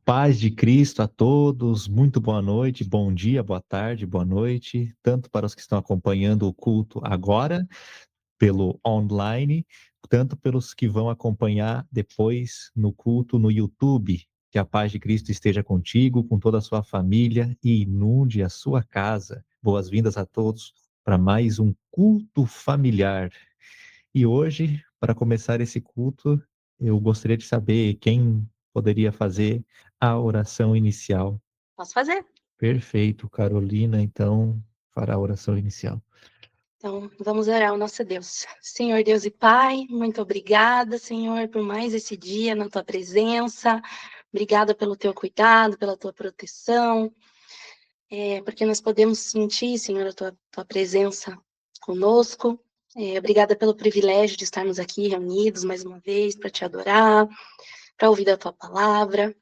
Paz de Cristo a todos, muito boa noite, bom dia, boa tarde, boa noite, tanto para os que estão acompanhando o culto agora, pelo online, tanto pelos que vão acompanhar depois no culto no YouTube. Que a paz de Cristo esteja contigo, com toda a sua família e inunde a sua casa. Boas-vindas a todos para mais um culto familiar. E hoje, para começar esse culto, eu gostaria de saber quem poderia fazer a oração inicial. Posso fazer. Perfeito, Carolina, então fará a oração inicial. Então, vamos orar ao nosso Deus. Senhor Deus e Pai, muito obrigada, Senhor, por mais esse dia na tua presença. Obrigada pelo teu cuidado, pela tua proteção, porque nós podemos sentir, Senhor, a tua presença conosco. Obrigada pelo privilégio de estarmos aqui reunidos mais uma vez para te adorar, para ouvir a tua palavra.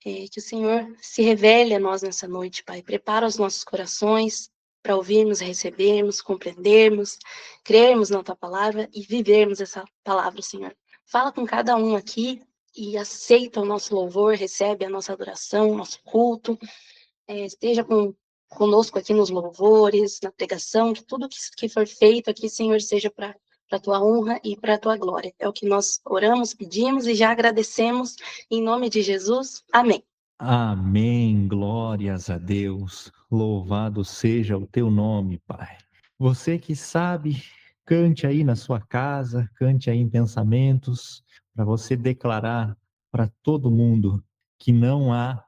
Que o Senhor se revele a nós nessa noite, Pai. Prepara os nossos corações para ouvirmos, recebermos, compreendermos, crermos na tua palavra e vivermos essa palavra, Senhor. Fala com cada um aqui e aceita o nosso louvor, recebe a nossa adoração, o nosso culto. Esteja conosco aqui nos louvores, na pregação, que tudo que for feito aqui, Senhor, seja para a tua honra e para a tua glória. É o que nós oramos, pedimos e já agradecemos. Em nome de Jesus, amém. Amém, glórias a Deus, louvado seja o teu nome, Pai. Você que sabe, cante aí na sua casa, cante aí em pensamentos, para você declarar para todo mundo que não há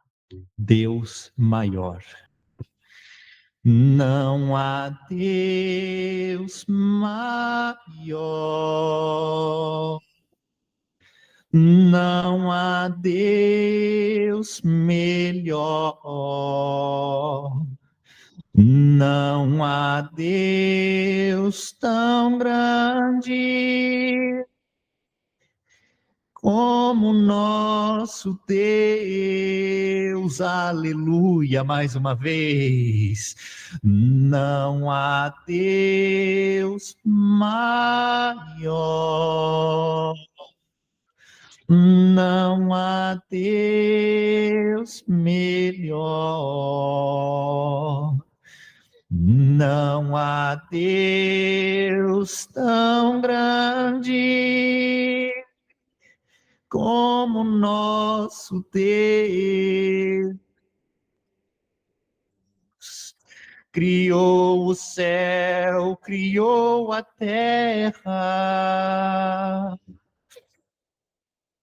Deus maior. Não há Deus maior. Não há Deus melhor. Não há Deus tão grande como nosso Deus. Aleluia, mais uma vez. Não há Deus maior. Não há Deus melhor. Não há Deus tão grande como nosso Deus. Criou o céu, criou a terra,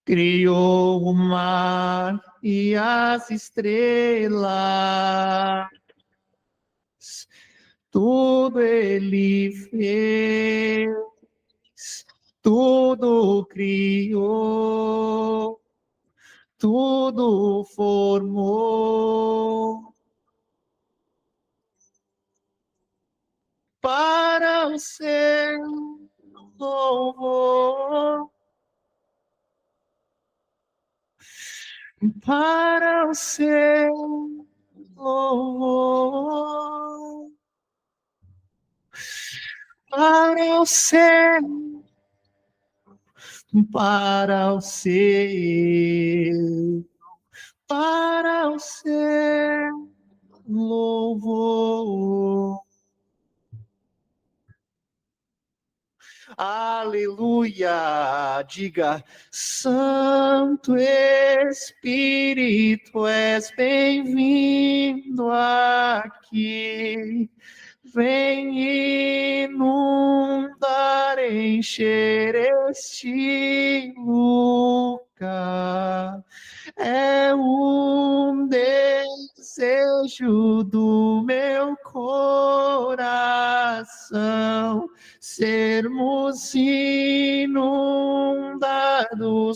criou o mar e as estrelas. Tudo ele fez, tudo criou, tudo formou para o seu louvor, para o seu louvor, para o seu, para o seu, para o seu louvor. Aleluia! Diga, Santo Espírito, és bem-vindo aqui. Vem inundar, encher este lugar. É um desejo do meu coração sermos inundados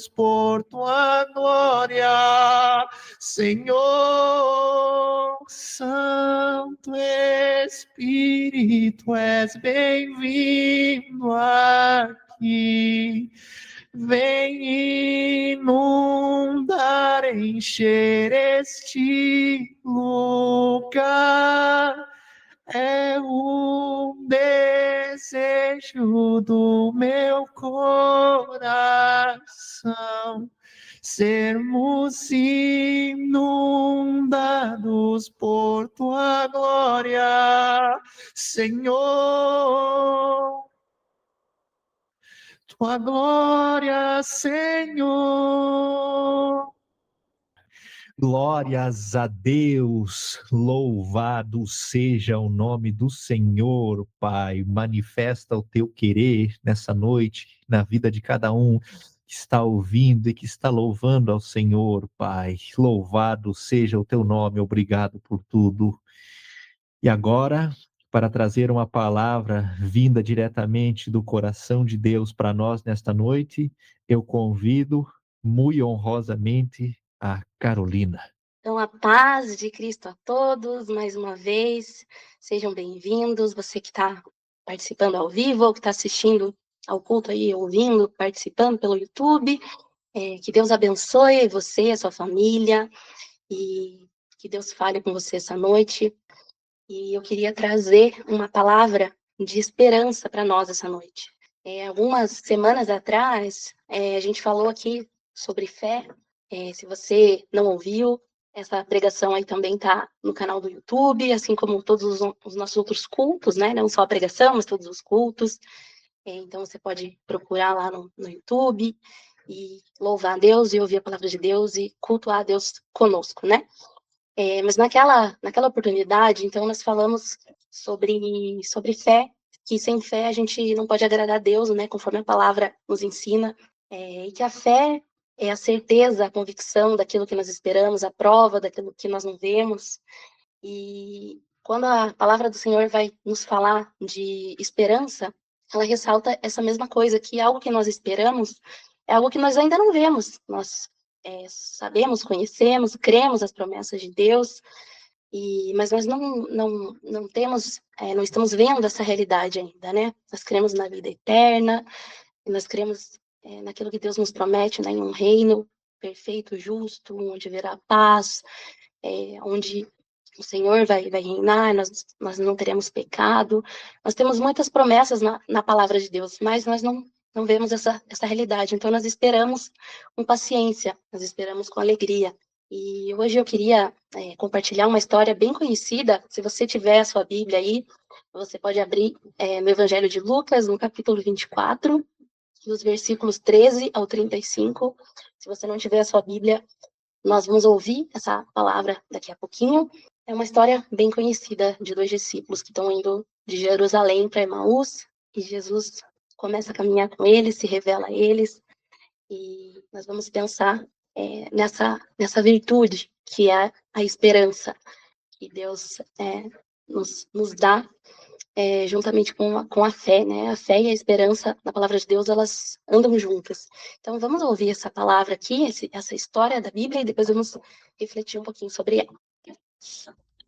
por tua glória, Senhor. Santo Espírito, és bem-vindo aqui. Vem inundar, encher este lugar. É um desejo do meu coração sermos inundados por tua glória, Senhor. Tua glória, Senhor. Glórias a Deus, louvado seja o nome do Senhor, Pai. Manifesta o teu querer nessa noite, na vida de cada um que está ouvindo e que está louvando ao Senhor, Pai. Louvado seja o teu nome, obrigado por tudo. E agora, para trazer uma palavra vinda diretamente do coração de Deus para nós nesta noite, eu convido, muito honrosamente, a Carolina. Então, a paz de Cristo a todos, mais uma vez, sejam bem-vindos, você que está participando ao vivo, ou que está assistindo ao culto aí, ouvindo, participando pelo YouTube, que Deus abençoe você e a sua família, e que Deus fale com você essa noite, e eu queria trazer uma palavra de esperança para nós essa noite. Algumas semanas atrás, a gente falou aqui sobre fé. Se você não ouviu, essa pregação aí também está no canal do YouTube, assim como todos os nossos outros cultos, né? Não só a pregação, mas todos os cultos. Então você pode procurar lá no YouTube e louvar a Deus e ouvir a palavra de Deus e cultuar a Deus conosco, né? Mas naquela oportunidade, então, nós falamos sobre fé, que sem fé a gente não pode agradar a Deus, né, conforme a palavra nos ensina, e que a fé é a certeza, a convicção daquilo que nós esperamos, a prova daquilo que nós não vemos. E quando a palavra do Senhor vai nos falar de esperança, ela ressalta essa mesma coisa, que algo que nós esperamos é algo que nós ainda não vemos. Nós sabemos, conhecemos, cremos as promessas de Deus, mas nós não temos, não estamos vendo essa realidade ainda, né? Nós cremos na vida eterna, nós cremos naquilo que Deus nos promete, né, em um reino perfeito, justo, onde haverá paz, onde o Senhor vai reinar, nós não teremos pecado. Nós temos muitas promessas na palavra de Deus, mas nós não vemos essa realidade. Então, nós esperamos com paciência, nós esperamos com alegria. E hoje eu queria compartilhar uma história bem conhecida. Se você tiver a sua Bíblia aí, você pode abrir no Evangelho de Lucas, no capítulo 24, dos versículos 13 ao 35. Se você não tiver a sua Bíblia, nós vamos ouvir essa palavra daqui a pouquinho. É uma história bem conhecida de dois discípulos que estão indo de Jerusalém para Emaús, e Jesus começa a caminhar com eles, se revela a eles, e nós vamos pensar nessa virtude que é a esperança, que Deus nos dá juntamente com a fé, né? A fé e a esperança na palavra de Deus, elas andam juntas. Então, vamos ouvir essa palavra aqui, essa história da Bíblia, e depois vamos refletir um pouquinho sobre ela.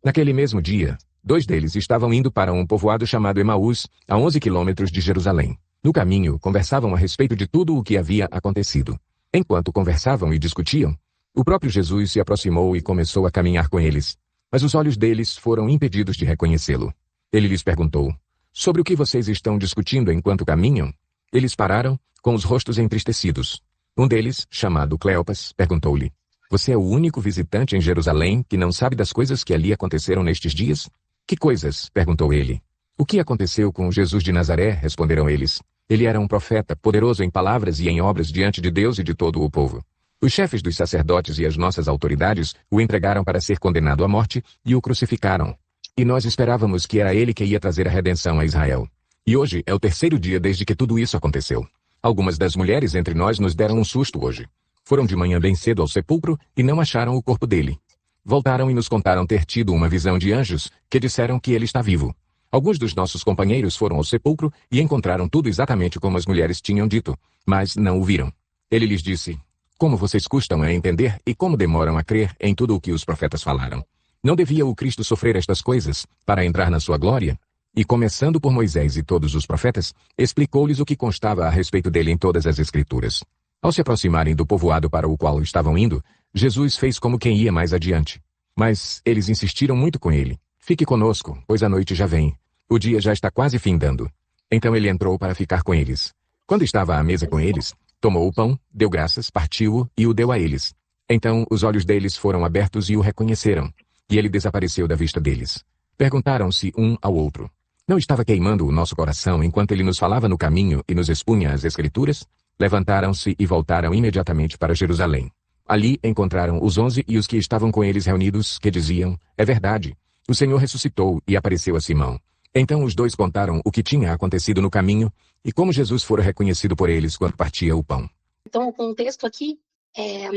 Naquele mesmo dia, 2 deles estavam indo para um povoado chamado Emaús, a 11 quilômetros de Jerusalém. No caminho, conversavam a respeito de tudo o que havia acontecido. Enquanto conversavam e discutiam, o próprio Jesus se aproximou e começou a caminhar com eles. Mas os olhos deles foram impedidos de reconhecê-lo. Ele lhes perguntou: sobre o que vocês estão discutindo enquanto caminham? Eles pararam, com os rostos entristecidos. Um deles, chamado Cleopas, perguntou-lhe: você é o único visitante em Jerusalém que não sabe das coisas que ali aconteceram nestes dias? Que coisas? Perguntou ele. O que aconteceu com Jesus de Nazaré? Responderam eles. Ele era um profeta, poderoso em palavras e em obras diante de Deus e de todo o povo. Os chefes dos sacerdotes e as nossas autoridades o entregaram para ser condenado à morte e o crucificaram. E nós esperávamos que era ele que ia trazer a redenção a Israel. E hoje é o 3º dia desde que tudo isso aconteceu. Algumas das mulheres entre nós nos deram um susto hoje. Foram de manhã bem cedo ao sepulcro e não acharam o corpo dele. Voltaram e nos contaram ter tido uma visão de anjos que disseram que ele está vivo. Alguns dos nossos companheiros foram ao sepulcro e encontraram tudo exatamente como as mulheres tinham dito, mas não o viram. Ele lhes disse: como vocês custam a entender e como demoram a crer em tudo o que os profetas falaram? Não devia o Cristo sofrer estas coisas para entrar na sua glória? E começando por Moisés e todos os profetas, explicou-lhes o que constava a respeito dele em todas as Escrituras. Ao se aproximarem do povoado para o qual estavam indo, Jesus fez como quem ia mais adiante. Mas eles insistiram muito com ele: fique conosco, pois a noite já vem. O dia já está quase findando. Então ele entrou para ficar com eles. Quando estava à mesa com eles, Tomou o pão, deu graças, partiu-o e o deu a eles. Então os olhos deles foram abertos e o reconheceram. E ele desapareceu da vista deles. Perguntaram-se um ao outro: Não estava queimando o nosso coração enquanto ele nos falava no caminho e nos expunha as Escrituras? Levantaram-se e voltaram imediatamente para Jerusalém. Ali encontraram os 11 e os que estavam com eles reunidos, que diziam: É verdade, o Senhor ressuscitou e apareceu a Simão. Então os dois contaram o que tinha acontecido no caminho e como Jesus fora reconhecido por eles quando partia o pão. Então, o contexto aqui é,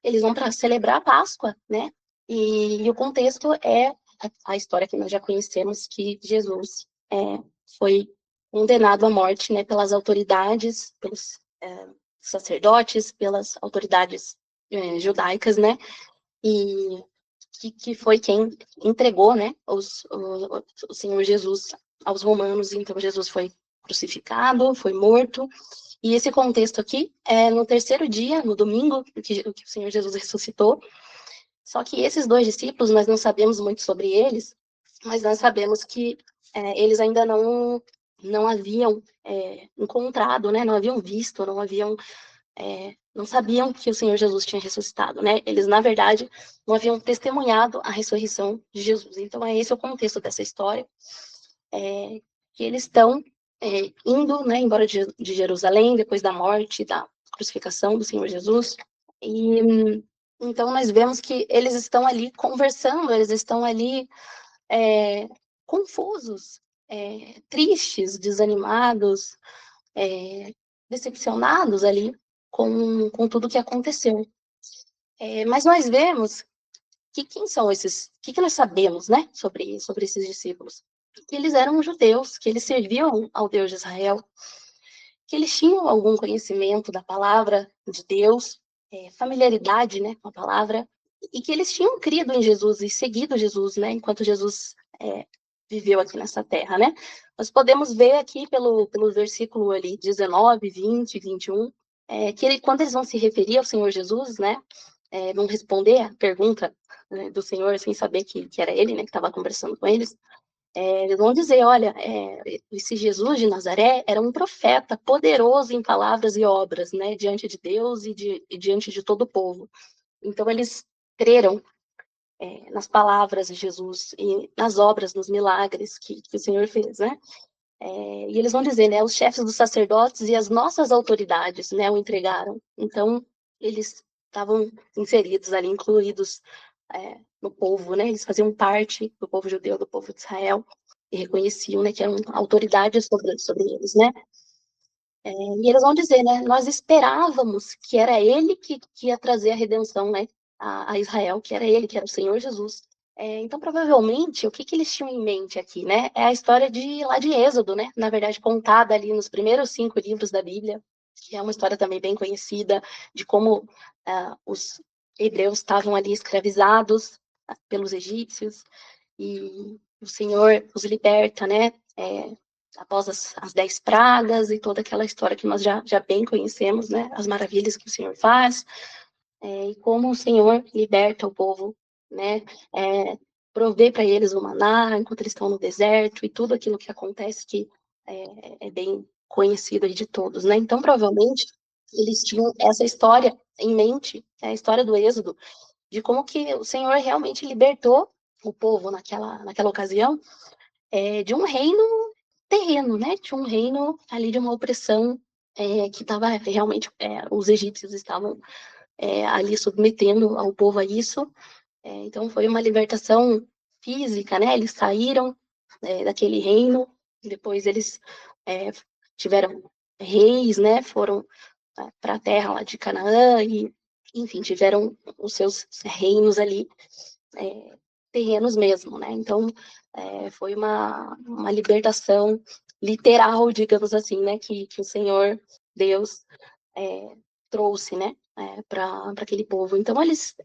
eles vão para celebrar a Páscoa, né? E o contexto é a história que nós já conhecemos, que Jesus foi condenado à morte, né, pelas autoridades, pelos sacerdotes, pelas autoridades judaicas, né? E que foi quem entregou, né, o Senhor Jesus aos romanos. Então, Jesus foi crucificado, foi morto. E esse contexto aqui é no terceiro dia, no domingo, que o Senhor Jesus ressuscitou. Só que esses dois discípulos, nós não sabemos muito sobre eles, mas nós sabemos que eles ainda não haviam encontrado, né, não haviam visto, não sabiam que o Senhor Jesus tinha ressuscitado, né? Eles, na verdade, não haviam testemunhado a ressurreição de Jesus. Então, esse o contexto dessa história, que eles estão indo, né, embora de Jerusalém, depois da morte, da crucificação do Senhor Jesus. E então nós vemos que eles estão ali conversando, eles estão ali confusos, tristes, desanimados, decepcionados ali com tudo que aconteceu. Mas nós vemos que quem são esses, o que nós sabemos, né, sobre esses discípulos? Que eles eram judeus, que eles serviam ao Deus de Israel, que eles tinham algum conhecimento da palavra de Deus, familiaridade, né, com a palavra, e que eles tinham crido em Jesus e seguido Jesus, né, enquanto Jesus viveu aqui nessa terra, né? Nós podemos ver aqui pelo versículo ali 19, 20, 21, que quando eles vão se referir ao Senhor Jesus, né, vão responder a pergunta, né, do Senhor, sem saber que era ele, né, que estava conversando com eles. Eles vão dizer, olha, esse Jesus de Nazaré era um profeta poderoso em palavras e obras, né, diante de Deus e diante de todo o povo. Então, eles creram nas palavras de Jesus e nas obras, nos milagres que o Senhor fez, né? E eles vão dizer, né, os chefes dos sacerdotes e as nossas autoridades, né, o entregaram. Então, eles estavam inseridos ali, incluídos no povo, né? Eles faziam parte do povo judeu, do povo de Israel, e reconheciam, né, que eram autoridades sobre eles, né? E eles vão dizer, né, nós esperávamos que era ele que ia trazer a redenção, né, a Israel, que era ele, que era o Senhor Jesus. Então, provavelmente, o que eles tinham em mente aqui, né, é a história lá de Êxodo, né, na verdade, contada ali nos primeiros 5 livros da Bíblia, que é uma história também bem conhecida, de como os hebreus estavam ali escravizados pelos egípcios, e o Senhor os liberta, né, após as 10 pragas e toda aquela história que nós já bem conhecemos, né, as maravilhas que o Senhor faz, e como o Senhor liberta o povo, né, provê para eles o maná enquanto eles estão no deserto, e tudo aquilo que acontece que é bem conhecido aí de todos, né? Então, provavelmente, eles tinham essa história em mente, a história do Êxodo, de como que o Senhor realmente libertou o povo naquela ocasião, de um reino terreno, né? De um reino ali de uma opressão que estava realmente, os egípcios estavam ali submetendo ao povo a isso. Então foi uma libertação física, né? Eles saíram daquele reino, depois eles tiveram reis, né? Foram para a terra lá de Canaã e, enfim, tiveram os seus reinos ali, terrenos mesmo, né? Então foi uma libertação literal, digamos assim, né? Que o Senhor Deus trouxe, né? Para aquele povo. Então eles,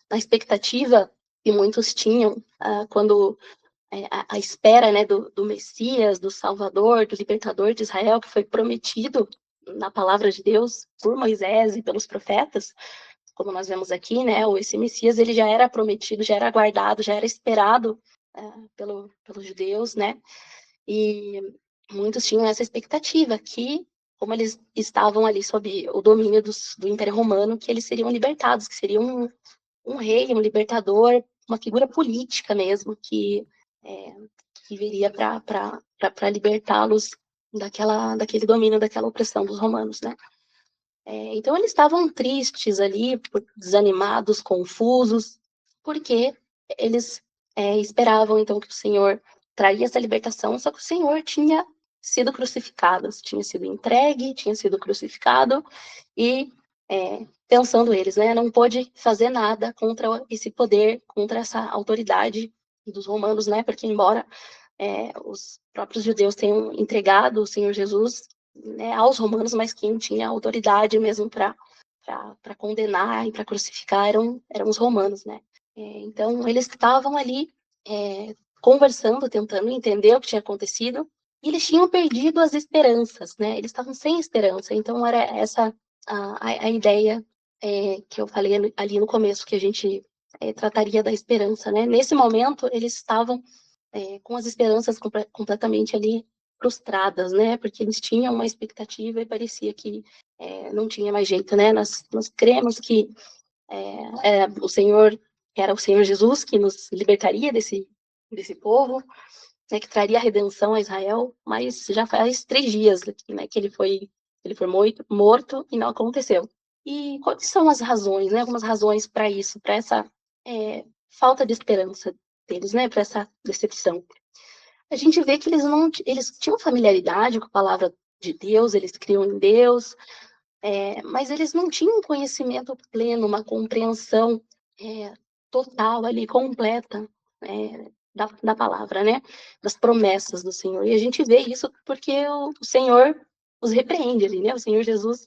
na expectativa que muitos tinham quando a espera, né, do Messias, do Salvador, do Libertador de Israel, que foi prometido na palavra de Deus por Moisés e pelos profetas, como nós vemos aqui, né, esse Messias ele já era prometido, já era aguardado, já era esperado pelos judeus, né, e muitos tinham essa expectativa que como eles estavam ali sob o domínio do Império Romano, que eles seriam libertados, que seriam um rei, um libertador, uma figura política mesmo, que viria para libertá-los daquele domínio, daquela opressão dos romanos, né? Então eles estavam tristes ali, desanimados, confusos, porque eles esperavam então que o Senhor traria essa libertação, só que o Senhor tinha sido crucificado, tinha sido entregue, tinha sido crucificado, e pensando eles, né, não pôde fazer nada contra esse poder, contra essa autoridade dos romanos, né, porque embora os próprios judeus tenham entregado o Senhor Jesus, né, aos romanos, mas quem tinha autoridade mesmo para condenar e para crucificar eram os romanos, né? Então eles estavam ali conversando, tentando entender o que tinha acontecido, e eles tinham perdido as esperanças, né? Eles estavam sem esperança. Então era essa a ideia que eu falei ali no começo, que a gente trataria da esperança, né? Nesse momento eles estavam com as esperanças completamente ali frustradas, né? Porque eles tinham uma expectativa e parecia que não tinha mais jeito, né? Nós cremos que o Senhor era o Senhor Jesus que nos libertaria desse povo, né? Que traria a redenção a Israel, mas já faz 3 dias, né? Que ele foi morto e não aconteceu. E quais são as razões, né? Algumas razões para isso, para essa falta de esperança deles, né? Para essa decepção. A gente vê que eles tinham familiaridade com a palavra de Deus, eles criam em Deus, mas eles não tinham um conhecimento pleno, uma compreensão total ali, completa da palavra, né? Das promessas do Senhor. E a gente vê isso porque o Senhor os repreende ali, né? O Senhor Jesus,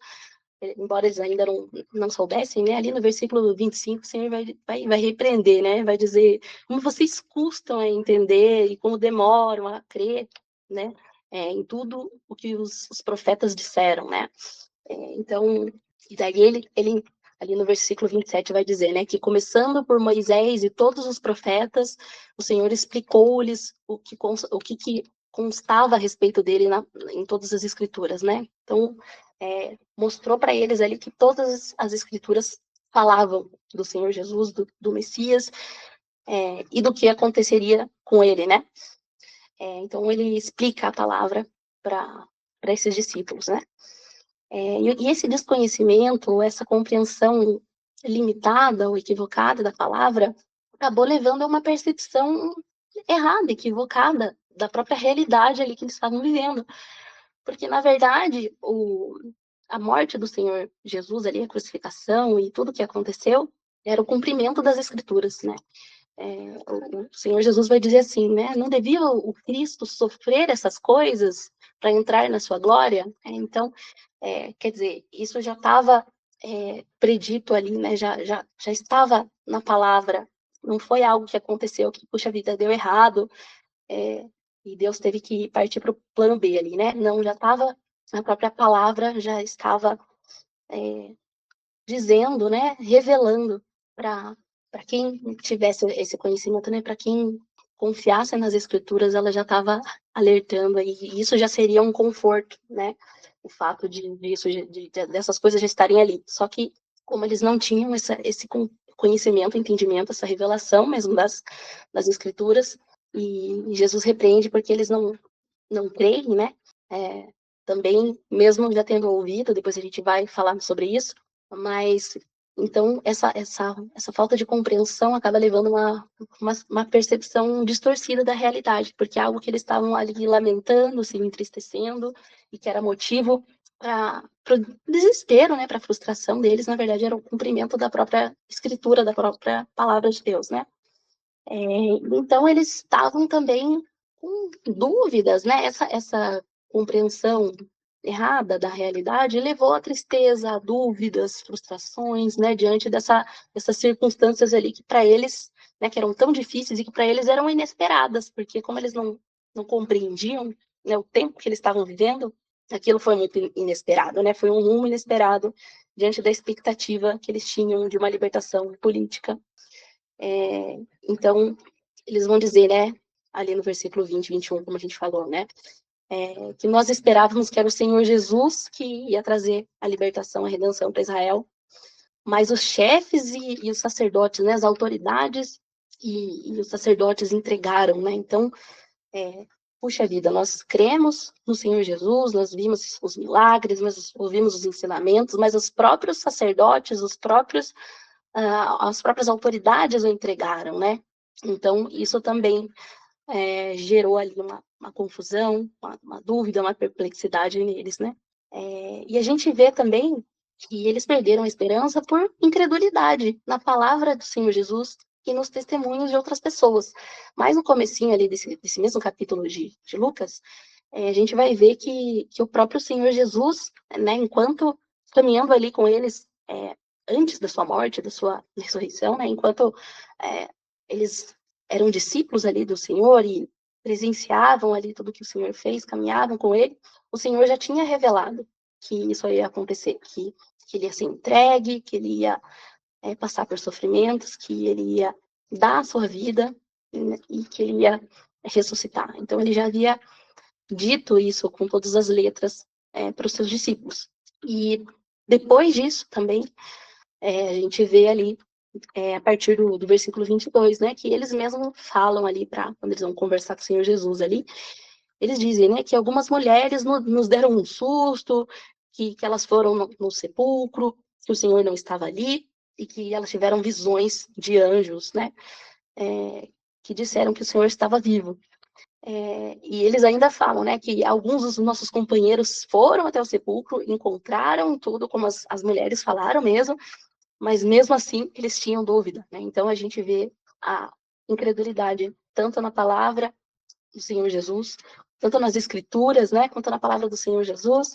embora eles ainda não soubessem, né? Ali no versículo 25, o Senhor vai repreender, né? Vai dizer como vocês custam a entender e como demoram a crer, né? Em tudo o que os profetas disseram, né? Então, e daí ele ali no versículo 27 vai dizer, né? Que começando por Moisés e todos os profetas, o Senhor explicou-lhes o que constava a respeito dele em todas as escrituras, né? Então, mostrou para eles ali que todas as escrituras falavam do Senhor Jesus, do Messias, e do que aconteceria com ele, né? Então, ele explica a palavra para esses discípulos, né? E esse desconhecimento, essa compreensão limitada ou equivocada da palavra, acabou levando a uma percepção errada, equivocada da própria realidade ali que eles estavam vivendo. Porque, na verdade, a morte do Senhor Jesus ali, a crucificação e tudo que aconteceu, era o cumprimento das Escrituras, né? O Senhor Jesus vai dizer assim, né? Não devia o Cristo sofrer essas coisas para entrar na sua glória? Então, quer dizer, isso já estava predito ali, né? Já estava na palavra. Não foi algo que aconteceu que, puxa vida, deu errado, e Deus teve que partir para o plano B ali, né? Não, já estava, a própria palavra já estava dizendo, né? Revelando para quem tivesse esse conhecimento, né? Para quem confiasse nas escrituras, ela já estava alertando aí, e isso já seria um conforto, né? O fato dessas coisas já estarem ali. Só que, como eles não tinham esse conhecimento, entendimento, essa revelação mesmo das escrituras, e Jesus repreende porque eles não creem, né? Também, mesmo já tendo ouvido, depois a gente vai falar sobre isso, mas então essa falta de compreensão acaba levando uma percepção distorcida da realidade, porque é algo que eles estavam ali lamentando, se entristecendo, e que era motivo para o desespero, né, para a frustração deles, na verdade era o cumprimento da própria escritura, da própria palavra de Deus, né? Então eles estavam também com dúvidas, né? Essa compreensão errada da realidade levou à tristeza, a dúvidas, frustrações, né? Diante dessas circunstâncias ali que para eles, né? Que eram tão difíceis e que para eles eram inesperadas, porque como eles não compreendiam, né? O tempo que eles estavam vivendo, aquilo foi muito inesperado, né? Foi um rumo inesperado diante da expectativa que eles tinham de uma libertação política. Então, eles vão dizer, né, ali no versículo 20, 21, como a gente falou, né, que nós esperávamos que era o Senhor Jesus que ia trazer a libertação, a redenção para Israel, mas os chefes e os sacerdotes, né, as autoridades e os sacerdotes entregaram, né? Então, puxa vida, nós cremos no Senhor Jesus, nós vimos os milagres, nós ouvimos os ensinamentos, mas os próprios sacerdotes, as próprias autoridades o entregaram, né? Então, isso também gerou ali uma confusão, uma dúvida, uma perplexidade neles, né? E a gente vê também que eles perderam a esperança por incredulidade na palavra do Senhor Jesus e nos testemunhos de outras pessoas. Mas no comecinho ali desse mesmo capítulo de Lucas, a gente vai ver que o próprio Senhor Jesus, né, enquanto caminhando ali com eles, antes da sua morte, da sua ressurreição, né, enquanto eles eram discípulos ali do Senhor e presenciavam ali tudo que o Senhor fez, caminhavam com ele, o Senhor já tinha revelado que isso ia acontecer, que ele ia ser entregue, que ele ia passar por sofrimentos, que ele ia dar a sua vida, né, e que ele ia ressuscitar. Então, ele já havia dito isso com todas as letras para os seus discípulos. E depois disso também, a gente vê ali, a partir do versículo 22, né, que eles mesmos falam ali, quando eles vão conversar com o Senhor Jesus ali, eles dizem, né, que algumas mulheres nos deram um susto, que elas foram no sepulcro, que o Senhor não estava ali, e que elas tiveram visões de anjos, né, que disseram que o Senhor estava vivo. E eles ainda falam, né, que alguns dos nossos companheiros foram até o sepulcro, encontraram tudo, como as mulheres falaram mesmo, mas mesmo assim eles tinham dúvida, né? Então a gente vê a incredulidade tanto na palavra do Senhor Jesus, tanto nas escrituras, né, quanto na palavra do Senhor Jesus,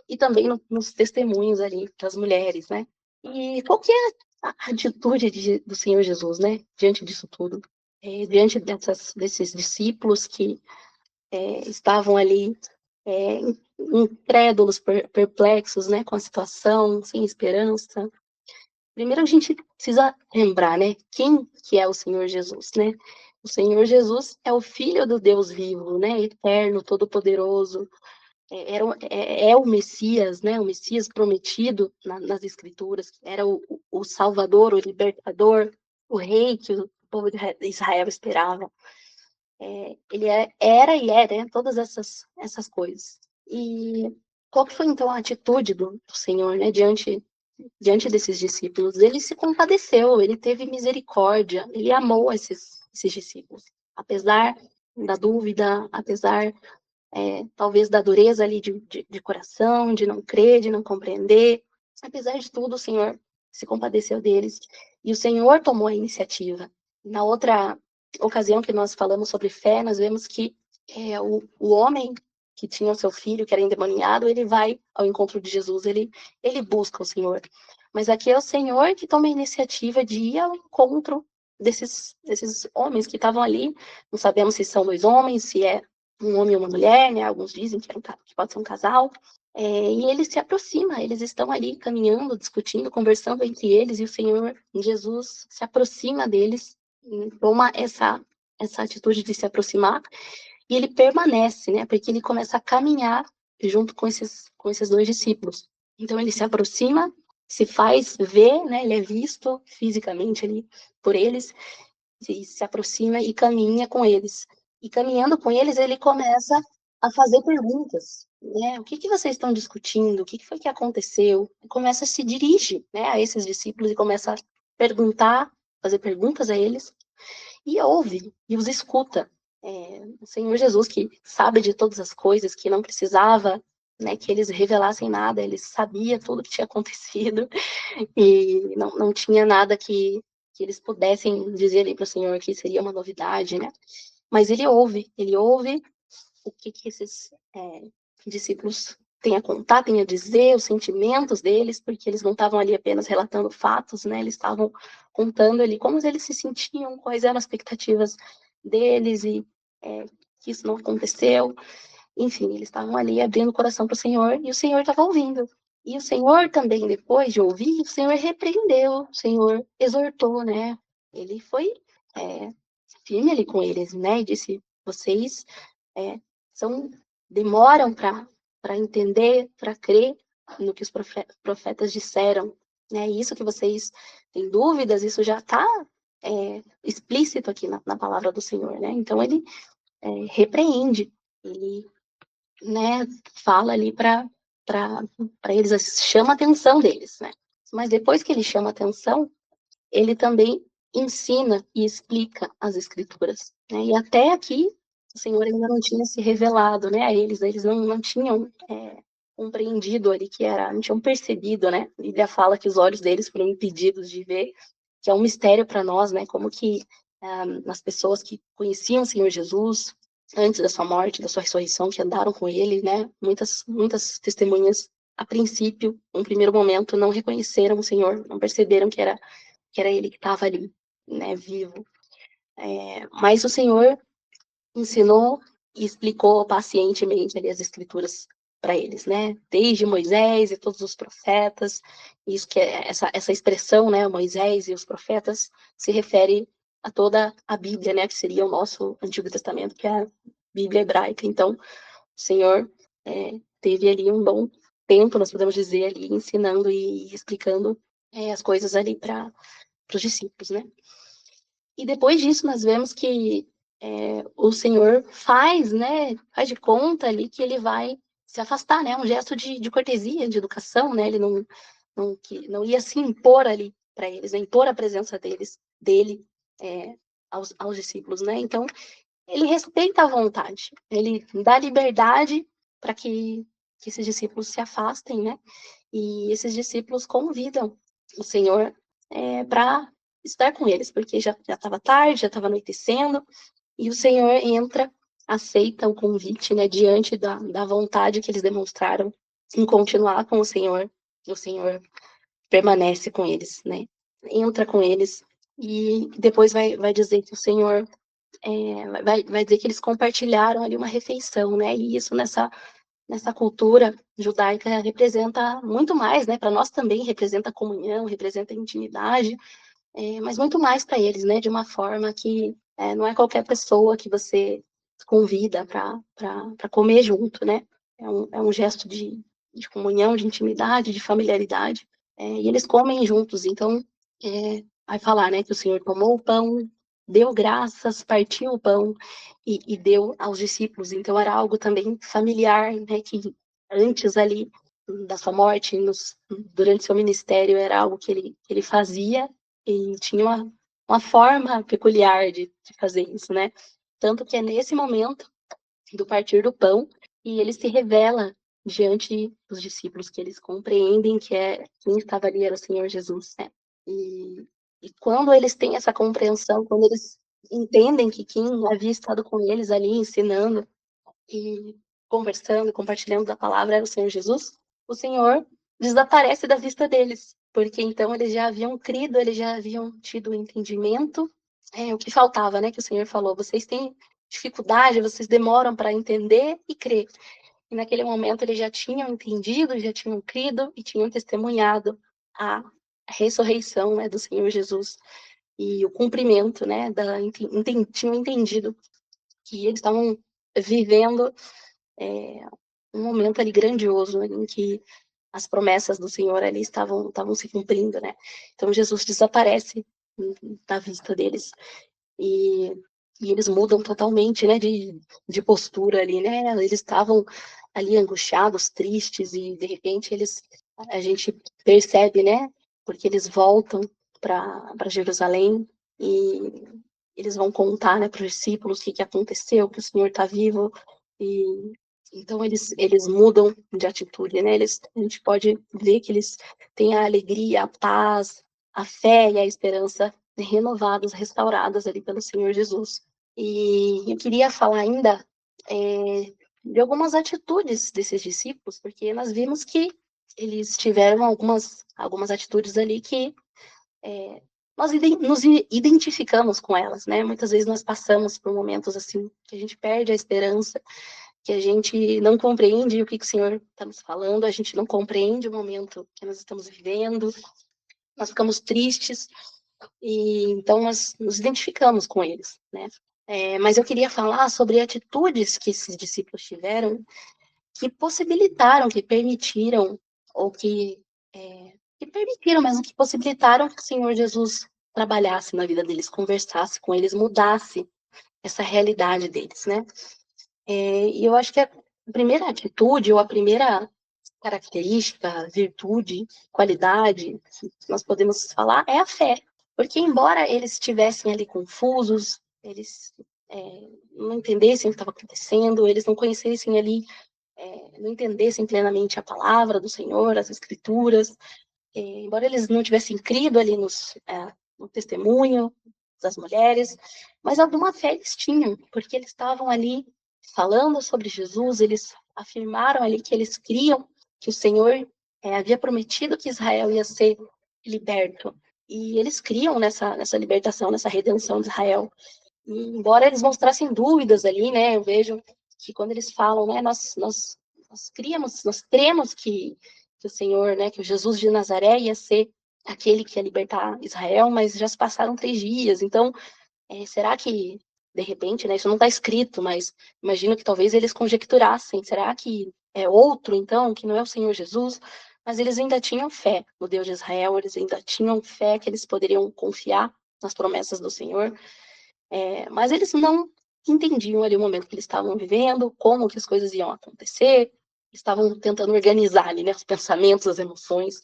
e também nos testemunhos ali das mulheres, né? E qual que é a atitude do Senhor Jesus, né, diante disso tudo? Diante desses discípulos que estavam ali incrédulos, perplexos, né, com a situação, sem esperança. Primeiro a gente precisa lembrar, né, quem que é o Senhor Jesus, né? O Senhor Jesus é o Filho do Deus vivo, né, eterno, todo-poderoso, é o Messias, né, o Messias prometido nas Escrituras, era o Salvador, o Libertador, o Rei que o povo de Israel esperava. Ele era e é, né, todas essas coisas. E qual que foi, então, a atitude do Senhor, né, diante desses discípulos? Ele se compadeceu, ele teve misericórdia, ele amou esses discípulos. Apesar da dúvida, apesar, talvez, da dureza ali de coração, de não crer, de não compreender, apesar de tudo, o Senhor se compadeceu deles e o Senhor tomou a iniciativa. Na outra ocasião que nós falamos sobre fé, nós vemos que o homem que tinha o seu filho, que era endemoniado, ele vai ao encontro de Jesus, ele busca o Senhor. Mas aqui é o Senhor que toma a iniciativa de ir ao encontro desses homens que estavam ali. Não sabemos se são dois homens, se é um homem e uma mulher, né? Alguns dizem que pode ser um casal. E ele se aproxima, eles estão ali caminhando, discutindo, conversando entre eles, e o Senhor Jesus se aproxima deles, toma essa atitude de se aproximar, e ele permanece, né? Porque ele começa a caminhar junto com esses dois discípulos. Então ele se aproxima, se faz ver, né? Ele é visto fisicamente ali por eles, se aproxima e caminha com eles. E caminhando com eles, ele começa a fazer perguntas, né? O que vocês estão discutindo? O que foi que aconteceu? Começa a se dirigir, né, a esses discípulos e começa a perguntar, fazer perguntas a eles, e ouve, e os escuta. O Senhor Jesus, que sabe de todas as coisas, que não precisava, né, que eles revelassem nada, ele sabia tudo que tinha acontecido, e não tinha nada que eles pudessem dizer ali para o Senhor que seria uma novidade, né? Mas ele ouve o que esses discípulos têm a contar, têm a dizer, os sentimentos deles, porque eles não estavam ali apenas relatando fatos, né? Eles estavam contando ali como eles se sentiam, quais eram as expectativas deles, e que isso não aconteceu. Enfim, eles estavam ali abrindo o coração para o Senhor, e o Senhor estava ouvindo. E o Senhor também, depois de ouvir, o Senhor repreendeu, o Senhor exortou, né? Ele foi firme ali com eles, né? E disse: vocês são demoram para entender, para crer no que os profetas disseram, né? Isso que vocês têm dúvidas, isso já está explícito aqui na palavra do Senhor, né? Então ele repreende, ele, né, fala ali para eles, chama a atenção deles, né? Mas depois que ele chama a atenção, ele também ensina e explica as escrituras, né? E até aqui o Senhor ainda não tinha se revelado, né, a eles não tinham compreendido ali que era, não tinham percebido, né? A Bíblia fala que os olhos deles foram impedidos de ver, que é um mistério para nós, né? Como que as pessoas que conheciam o Senhor Jesus antes da sua morte, da sua ressurreição, que andaram com ele, né? Muitas testemunhas, a princípio, num primeiro momento, não reconheceram o Senhor, não perceberam que era ele que estava ali, né, vivo. Mas o Senhor ensinou e explicou pacientemente ali as escrituras para eles, né? Desde Moisés e todos os profetas, isso que essa expressão, né, Moisés e os profetas, se refere a toda a Bíblia, né, que seria o nosso Antigo Testamento, que é a Bíblia hebraica. Então, o Senhor teve ali um bom tempo, nós podemos dizer, ali ensinando e explicando as coisas ali para os discípulos, né? E depois disso nós vemos que o Senhor faz, né, faz de conta ali que ele vai se afastar, né, um gesto de cortesia, de educação, né, ele não ia se impor ali para eles, né, impor a presença dele aos discípulos, né, então ele respeita a vontade, ele dá liberdade para que esses discípulos se afastem, né, e esses discípulos convidam o Senhor para estar com eles, porque já estava tarde, já estava anoitecendo, e o Senhor entra, aceita o convite, né, diante da vontade que eles demonstraram em continuar com o Senhor permanece com eles, né, entra com eles, e depois vai dizer que o Senhor, vai dizer que eles compartilharam ali uma refeição, né, e isso nessa cultura judaica representa muito mais, né, para nós também representa comunhão, representa intimidade, mas muito mais para eles, né, de uma forma que não é qualquer pessoa que você convida para comer junto, né, é um gesto de comunhão, de intimidade, de familiaridade, e eles comem juntos, então vai falar, né, que o Senhor tomou o pão, deu graças, partiu o pão e deu aos discípulos, então era algo também familiar, né, que antes ali da sua morte, durante seu ministério, era algo que ele fazia e tinha uma forma peculiar de fazer isso, né? Tanto que é nesse momento do partir do pão e ele se revela diante dos discípulos, que eles compreendem que quem estava ali era o Senhor Jesus, né? E quando eles têm essa compreensão, quando eles entendem que quem havia estado com eles ali ensinando e conversando, compartilhando da palavra era o Senhor Jesus, o Senhor desaparece da vista deles, porque então eles já haviam crido, eles já haviam tido o entendimento, o que faltava, né, que o Senhor falou, vocês têm dificuldade, vocês demoram para entender e crer. E naquele momento eles já tinham entendido, já tinham crido e tinham testemunhado a ressurreição, né, do Senhor Jesus e o cumprimento, né, tinham entendido que eles estavam vivendo um momento ali grandioso, né, em que as promessas do Senhor ali estavam se cumprindo, né? Então Jesus desaparece da vista deles e eles mudam totalmente, né, de postura ali, né? Eles estavam ali angustiados, tristes e de repente a gente percebe, né? Porque eles voltam para Jerusalém e eles vão contar, né, para os discípulos o que aconteceu, que o Senhor está vivo e então eles mudam de atitude, né? A gente pode ver que eles têm a alegria, a paz, a fé e a esperança renovadas, restauradas ali pelo Senhor Jesus. E eu queria falar ainda de algumas atitudes desses discípulos, porque nós vimos que eles tiveram algumas atitudes ali que nós nos identificamos com elas, né? Muitas vezes nós passamos por momentos assim que a gente perde a esperança, que a gente não compreende o que o Senhor está nos falando, a gente não compreende o momento que nós estamos vivendo, nós ficamos tristes, e então nós nos identificamos com eles, né? Mas eu queria falar sobre atitudes que esses discípulos tiveram que possibilitaram, que permitiram, ou que permitiram mesmo, que possibilitaram que o Senhor Jesus trabalhasse na vida deles, conversasse com eles, mudasse essa realidade deles, né? E eu acho que a primeira atitude, ou a primeira característica, virtude, qualidade, que nós podemos falar, é a fé. Porque embora eles estivessem ali confusos, eles não entendessem o que estava acontecendo, eles não conhecessem ali, não entendessem plenamente a palavra do Senhor, as escrituras, embora eles não tivessem crido ali no testemunho das mulheres, mas alguma fé eles tinham, porque eles estavam ali falando sobre Jesus, eles afirmaram ali que eles criam que o Senhor havia prometido que Israel ia ser liberto. E eles criam nessa libertação, nessa redenção de Israel. E, embora eles mostrassem dúvidas ali, né, eu vejo que quando eles falam, né, nós cremos que o Senhor, né, que o Jesus de Nazaré ia ser aquele que ia libertar Israel, mas já se passaram 3 dias, então, será que, de repente, né, isso não está escrito, mas imagino que talvez eles conjecturassem, será que é outro, então, que não é o Senhor Jesus? Mas eles ainda tinham fé no Deus de Israel, eles ainda tinham fé que eles poderiam confiar nas promessas do Senhor, mas eles não entendiam ali o momento que eles estavam vivendo, como que as coisas iam acontecer, estavam tentando organizar ali, né, os pensamentos, as emoções,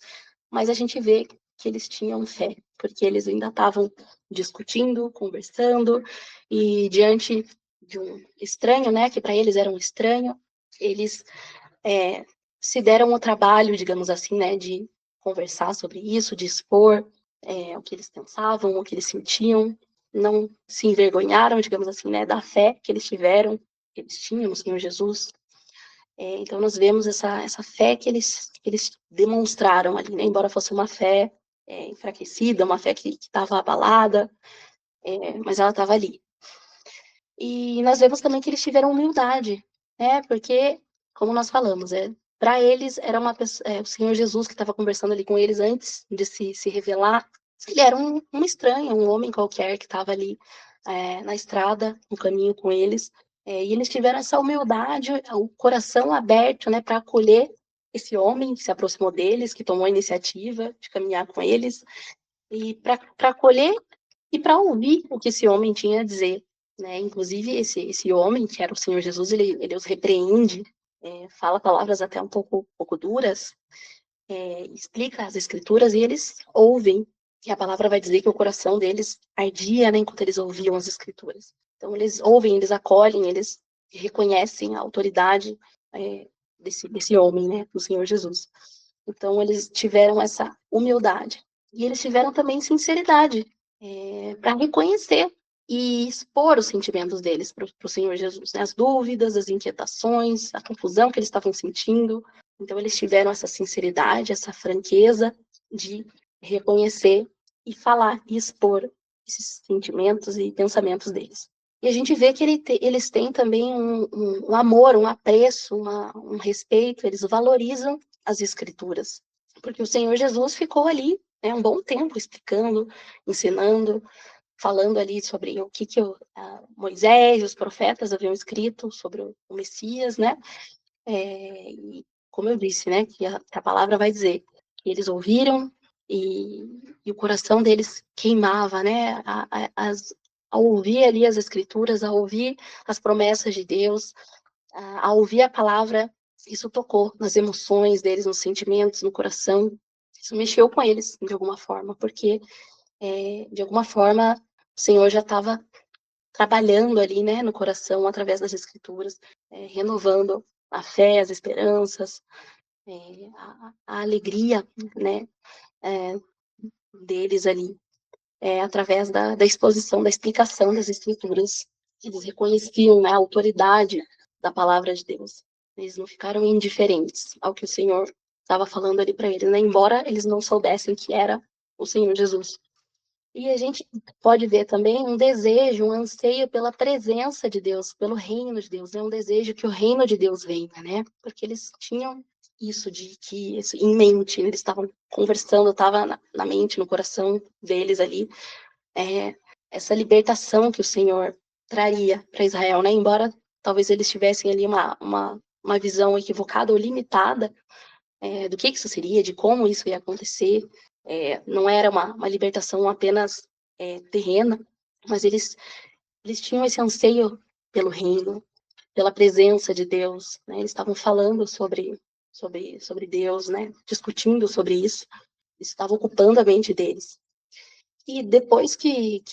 mas a gente vê que eles tinham fé, porque eles ainda estavam discutindo, conversando, e diante de um estranho, né, que para eles era um estranho, eles se deram o trabalho, digamos assim, né, de conversar sobre isso, de expor o que eles pensavam, o que eles sentiam, não se envergonharam, digamos assim, né, da fé que eles tiveram, que eles tinham no Senhor Jesus. Então nós vemos essa fé que eles demonstraram ali, né, embora fosse uma fé enfraquecida, uma fé que estava abalada, mas ela estava ali. E nós vemos também que eles tiveram humildade, né? Porque, como nós falamos, para eles era o Senhor Jesus que estava conversando ali com eles antes de se revelar. Ele era um estranho, um homem qualquer que estava ali na estrada, no caminho com eles. E eles tiveram essa humildade, o coração aberto, né, para acolher esse homem que se aproximou deles, que tomou a iniciativa de caminhar com eles, e para acolher e para ouvir o que esse homem tinha a dizer, né? Inclusive, esse homem, que era o Senhor Jesus, ele os repreende, fala palavras até um pouco duras, explica as escrituras e eles ouvem. E a palavra vai dizer que o coração deles ardia, né, enquanto eles ouviam as escrituras. Então, eles ouvem, eles acolhem, eles reconhecem a autoridade desse homem, né, do Senhor Jesus. Então, eles tiveram essa humildade. E eles tiveram também sinceridade, para reconhecer e expor os sentimentos deles para o Senhor Jesus, né? As dúvidas, as inquietações, a confusão que eles estavam sentindo. Então, eles tiveram essa sinceridade, essa franqueza de reconhecer e falar e expor esses sentimentos e pensamentos deles. E a gente vê que eles têm também um amor, um apreço, um respeito, eles valorizam as escrituras. Porque o Senhor Jesus ficou ali, né, um bom tempo explicando, ensinando, falando ali sobre o que Moisés e os profetas haviam escrito sobre o Messias, né? E como eu disse, né, que a palavra vai dizer que eles ouviram e o coração deles queimava, né? Ao ouvir ali as escrituras, ao ouvir as promessas de Deus, ao ouvir a palavra, isso tocou nas emoções deles, nos sentimentos, no coração. Isso mexeu com eles, de alguma forma, porque, de alguma forma, o Senhor já estava trabalhando ali, né, no coração, através das escrituras, renovando a fé, as esperanças, a alegria, né, deles ali, através da exposição, da explicação das escrituras. Eles reconheciam, né, a autoridade da palavra de Deus. Eles não ficaram indiferentes ao que o Senhor estava falando ali para eles, né, embora eles não soubessem que era o Senhor Jesus. E a gente pode ver também um desejo, um anseio pela presença de Deus, pelo reino de Deus, né? Um desejo que o reino de Deus venha, né? Porque eles tinham isso em mente, eles estavam conversando, estava na mente, no coração deles ali, essa libertação que o Senhor traria para Israel, né? Embora talvez eles tivessem ali uma visão equivocada ou limitada do que isso seria, de como isso ia acontecer. Não era uma libertação apenas terrena, mas eles tinham esse anseio pelo reino, pela presença de Deus, né? Eles estavam falando sobre Deus, né? Discutindo sobre isso, isso estava ocupando a mente deles. E depois que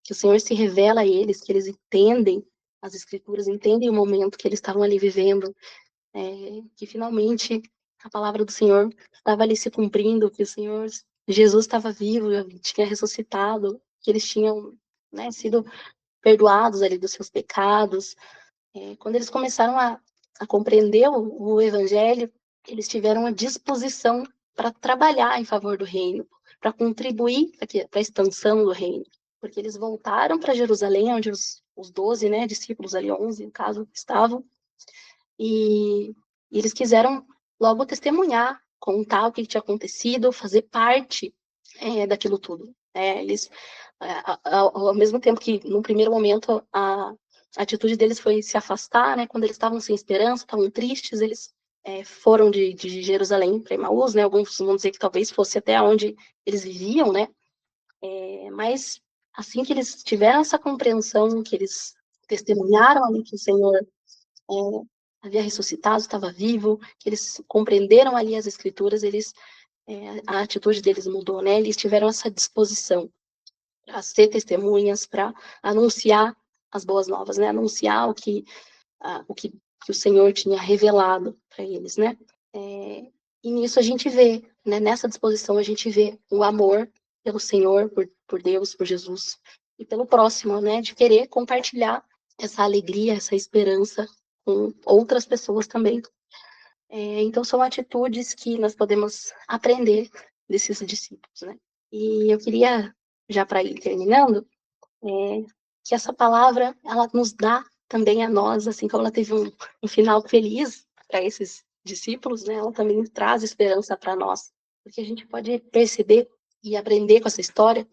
o Senhor se revela a eles, que eles entendem as Escrituras, entendem o momento que eles estavam ali vivendo, que finalmente a palavra do Senhor estava ali se cumprindo, que o Senhor Jesus estava vivo, tinha ressuscitado, que eles tinham, né, sido perdoados ali dos seus pecados. Quando eles começaram a compreender o Evangelho, eles tiveram a disposição para trabalhar em favor do reino, para contribuir para a expansão do reino, porque eles voltaram para Jerusalém, onde os 12, né, discípulos ali, 11, no caso, estavam, e eles quiseram logo testemunhar, contar o que tinha acontecido, fazer parte daquilo tudo. Eles, ao mesmo tempo que, no primeiro momento, a atitude deles foi se afastar, né? Quando eles estavam sem esperança, estavam tristes, eles foram de Jerusalém para Emaús, né? Alguns vão dizer que talvez fosse até onde eles viviam, né? Mas assim que eles tiveram essa compreensão, que eles testemunharam ali que o Senhor havia ressuscitado, estava vivo, que eles compreenderam ali as Escrituras, a atitude deles mudou, né? Eles tiveram essa disposição para ser testemunhas, para anunciar as boas novas, né? Anunciar o que o Senhor tinha revelado para eles, né? E nisso a gente vê, né? Nessa disposição a gente vê o amor pelo Senhor, por Deus, por Jesus e pelo próximo, né? De querer compartilhar essa alegria, essa esperança com outras pessoas também. Então são atitudes que nós podemos aprender desses discípulos, né? E eu queria, já para ir terminando, que essa palavra, ela nos dá também a nós, assim como ela teve um final feliz para esses discípulos, né? Ela também traz esperança para nós, porque a gente pode perceber e aprender com essa história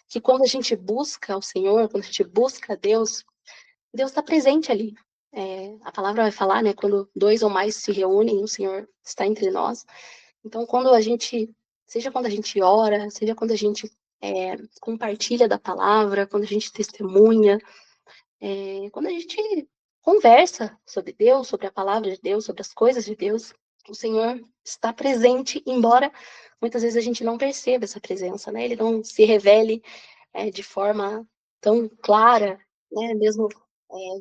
que quando a gente busca o Senhor, quando a gente busca Deus, Deus está presente ali. A palavra vai falar, né? Quando 2 ou mais se reúnem, o Senhor está entre nós. Então, seja quando a gente ora, seja quando a gente compartilha da palavra, quando a gente testemunha, quando a gente conversa sobre Deus, sobre a palavra de Deus, sobre as coisas de Deus, o Senhor está presente, embora muitas vezes a gente não perceba essa presença, né? Ele não se revele de forma tão clara, né? Mesmo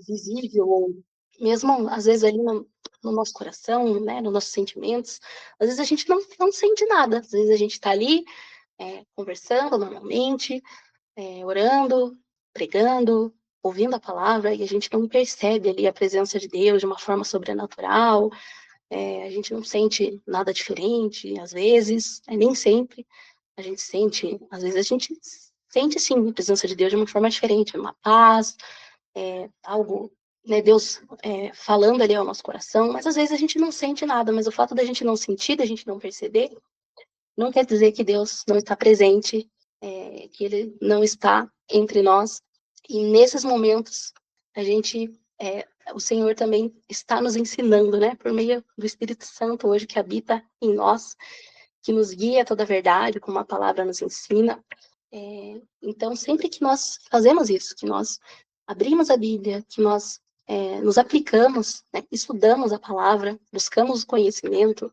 visível, ou mesmo às vezes ali no nosso coração, né? Nos nossos sentimentos. Às vezes a gente não sente nada, às vezes a gente está ali conversando normalmente, orando, pregando, ouvindo a palavra, e a gente não percebe ali a presença de Deus de uma forma sobrenatural, a gente não sente nada diferente, às vezes, nem sempre a gente sente, às vezes a gente sente sim a presença de Deus de uma forma diferente, uma paz, algo, né, Deus falando ali ao nosso coração, mas às vezes a gente não sente nada, mas o fato da gente não sentir, da gente não perceber, não quer dizer que Deus não está presente, que Ele não está entre nós. E nesses momentos, o Senhor também está nos ensinando, né? Por meio do Espírito Santo hoje que habita em nós, que nos guia a toda a verdade, como a palavra nos ensina. Então, sempre que nós fazemos isso, que nós abrimos a Bíblia, que nós nos aplicamos, né? Estudamos a palavra, buscamos o conhecimento,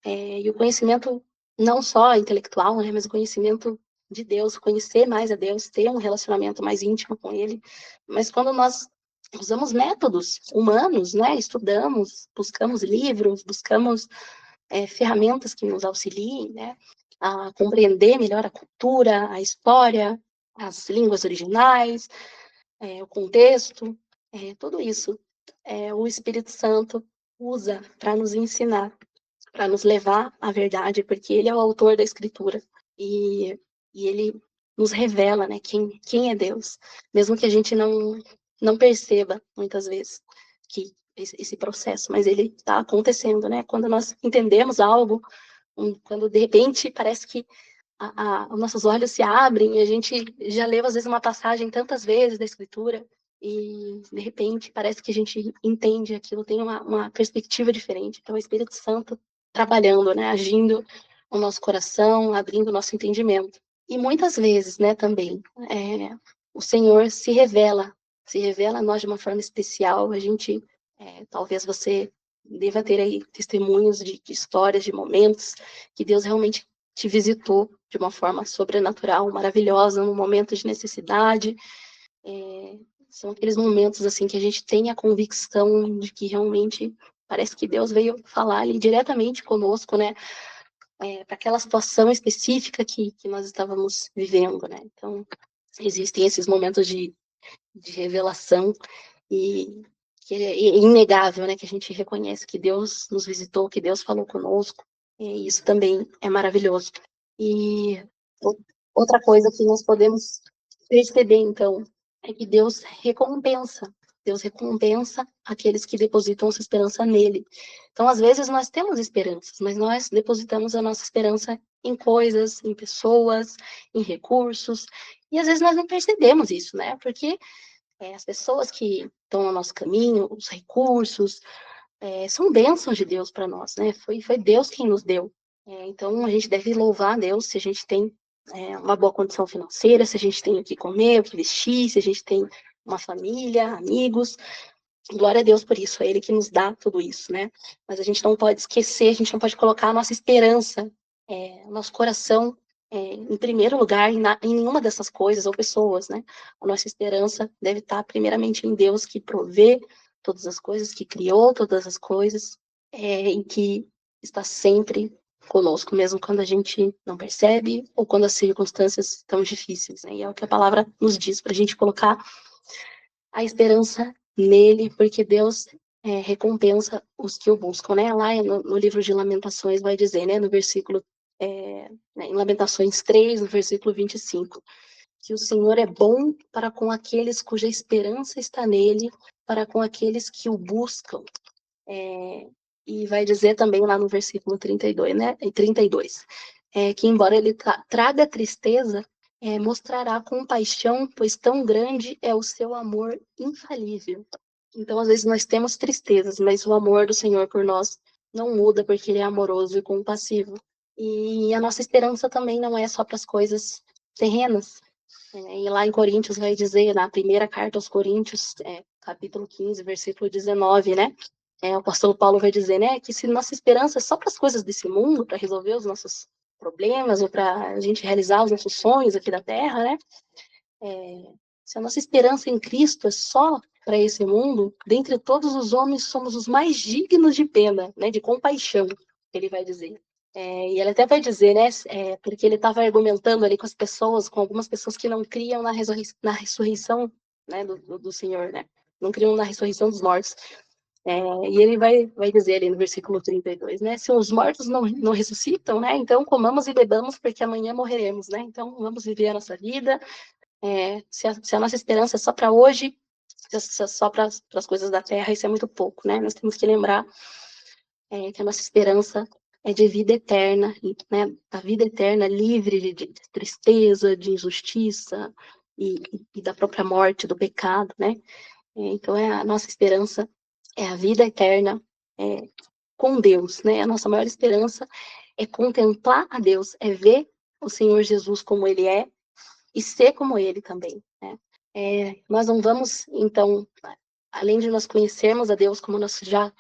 e o conhecimento não só intelectual, né, mas o conhecimento de Deus, conhecer mais a Deus, ter um relacionamento mais íntimo com Ele. Mas quando nós usamos métodos humanos, né, estudamos, buscamos livros, buscamos ferramentas que nos auxiliem, né, a compreender melhor a cultura, a história, as línguas originais, o contexto, tudo isso o Espírito Santo usa para nos ensinar, para nos levar à verdade, porque ele é o autor da Escritura e ele nos revela, né, quem é Deus, mesmo que a gente não perceba muitas vezes que esse processo, mas ele está acontecendo, né? Quando nós entendemos algo, quando de repente parece que os nossos olhos se abrem e a gente já leu às vezes uma passagem tantas vezes da Escritura e de repente parece que a gente entende aquilo, tem uma perspectiva diferente. Então, o Espírito Santo trabalhando, né, agindo no nosso coração, abrindo o nosso entendimento. E muitas vezes, né, também, o Senhor se revela a nós de uma forma especial. A gente, talvez você deva ter aí testemunhos de histórias, de momentos que Deus realmente te visitou de uma forma sobrenatural, maravilhosa, num momento de necessidade. São aqueles momentos assim que a gente tem a convicção de que realmente parece que Deus veio falar ali diretamente conosco, né? Para aquela situação específica que nós estávamos vivendo, né? Então, existem esses momentos de revelação e que é inegável, né? Que a gente reconhece que Deus nos visitou, que Deus falou conosco, e isso também é maravilhoso. E outra coisa que nós podemos perceber, então, é que Deus recompensa aqueles que depositam sua esperança nele. Então, às vezes, nós temos esperanças, mas nós depositamos a nossa esperança em coisas, em pessoas, em recursos, e às vezes nós não percebemos isso, né? Porque as pessoas que estão no nosso caminho, os recursos, são bênçãos de Deus para nós, né? Foi Deus quem nos deu. Então, a gente deve louvar a Deus se a gente tem uma boa condição financeira, se a gente tem o que comer, o que vestir, se a gente tem uma família, amigos. Glória a Deus por isso, é Ele que nos dá tudo isso, né? Mas a gente não pode esquecer, a gente não pode colocar a nossa esperança, nosso coração em primeiro lugar em nenhuma dessas coisas ou pessoas, né? A nossa esperança deve estar primeiramente em Deus, que provê todas as coisas, que criou todas as coisas, e que está sempre conosco, mesmo quando a gente não percebe ou quando as circunstâncias estão difíceis, né? E é o que a palavra nos diz, para a gente colocar a esperança nele, porque Deus recompensa os que o buscam, né? Lá no livro de Lamentações vai dizer, né, no versículo, em Lamentações 3, no versículo 25, que o Senhor é bom para com aqueles cuja esperança está nele, para com aqueles que o buscam. E vai dizer também lá no versículo 32, né? 32, que embora ele traga tristeza, mostrará compaixão, pois tão grande é o seu amor infalível. Então, às vezes, nós temos tristezas, mas o amor do Senhor por nós não muda, porque Ele é amoroso e compassivo. E a nossa esperança também não é só para as coisas terrenas. E lá em Coríntios vai dizer, na primeira carta aos Coríntios, capítulo 15, versículo 19, né? O apóstolo Paulo vai dizer, né, que se nossa esperança é só para as coisas desse mundo, para resolver os nossos problemas ou para a gente realizar os nossos sonhos aqui da Terra, né? Se a nossa esperança em Cristo é só para esse mundo, dentre todos os homens somos os mais dignos de pena, né, de compaixão, ele vai dizer. E ele até vai dizer, né, porque ele estava argumentando ali com as pessoas, com algumas pessoas que não criam na ressurreição, né, do Senhor, né, não criam na ressurreição dos mortos. E ele vai dizer ali no versículo 32, né, se os mortos não ressuscitam, né, então comamos e bebamos porque amanhã morreremos, né, então vamos viver a nossa vida. Se a nossa esperança é só para hoje, só para as coisas da terra, isso é muito pouco, né? Nós temos que lembrar que a nossa esperança é de vida eterna, né? A vida eterna livre de tristeza, de injustiça e da própria morte, do pecado, né? Então, a nossa esperança é a vida eterna com Deus, né? A nossa maior esperança é contemplar a Deus, é ver o Senhor Jesus como Ele é e ser como Ele também, né? Nós não vamos, então, além de nós conhecermos a Deus como nós já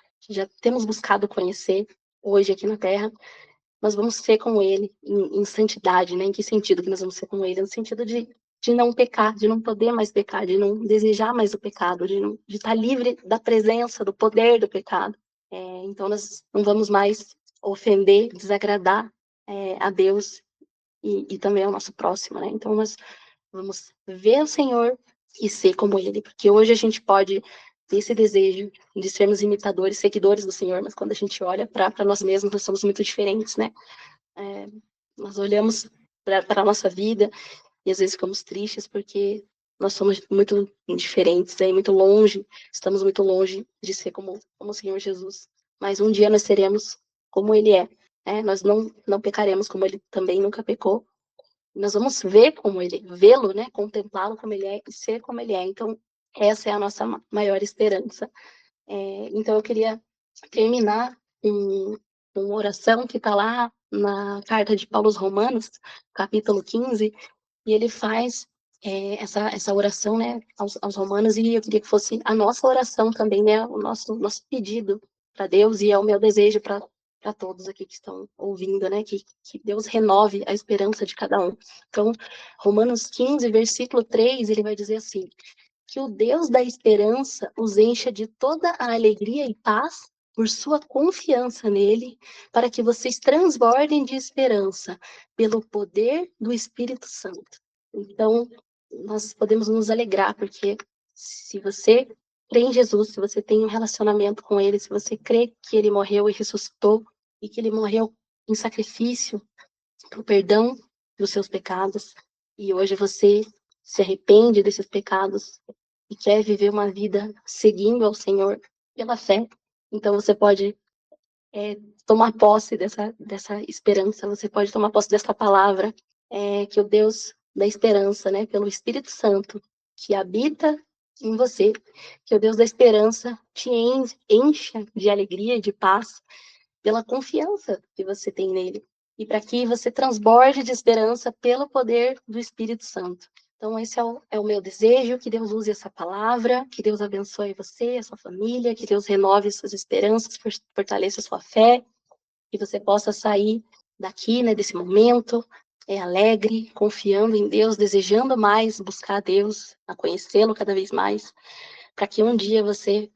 temos buscado conhecer hoje aqui na Terra, nós vamos ser como Ele em santidade, né? Em que sentido que nós vamos ser como Ele? No sentido de não pecar, de não poder mais pecar, de não desejar mais o pecado, de estar livre da presença, do poder do pecado. Então, nós não vamos mais ofender, desagradar a Deus e também ao nosso próximo, né? Então, nós vamos ver o Senhor e ser como Ele, porque hoje a gente pode ter esse desejo de sermos imitadores, seguidores do Senhor, mas quando a gente olha para nós mesmos, nós somos muito diferentes, né? Nós olhamos para a nossa vida e às vezes ficamos tristes porque nós somos muito diferentes, muito longe, estamos muito longe de ser como o Senhor Jesus. Mas um dia nós seremos como Ele é. Nós não pecaremos como Ele também nunca pecou. Nós vamos ver como Ele, vê-lo, né? Contemplá-lo como Ele é e ser como Ele é. Então, Essa é a nossa maior esperança. Então eu queria terminar com uma oração que está lá na carta de Paulo aos Romanos, capítulo 15, e ele faz essa oração, né, aos Romanos, e eu queria que fosse a nossa oração também, né, o nosso pedido para Deus, e é o meu desejo para todos aqui que estão ouvindo, né, que Deus renove a esperança de cada um. Então, Romanos 15, versículo 3, ele vai dizer assim: que o Deus da esperança os encha de toda a alegria e paz por sua confiança nele, para que vocês transbordem de esperança pelo poder do Espírito Santo. Então, nós podemos nos alegrar, porque se você crê em Jesus, se você tem um relacionamento com ele, se você crê que ele morreu e ressuscitou, e que ele morreu em sacrifício para o perdão dos seus pecados, e hoje você se arrepende desses pecados e quer viver uma vida seguindo ao Senhor pela fé, então você pode tomar posse dessa esperança, você pode tomar posse dessa palavra, que o Deus da esperança, né, pelo Espírito Santo que habita em você, que o Deus da esperança te encha de alegria e de paz pela confiança que você tem nele, e para que você transborde de esperança pelo poder do Espírito Santo. Então, esse é o meu desejo, que Deus use essa palavra, que Deus abençoe você, a sua família, que Deus renove suas esperanças, fortaleça sua fé, que você possa sair daqui, né, desse momento, alegre, confiando em Deus, desejando mais buscar a Deus, a conhecê-lo cada vez mais, para que um dia você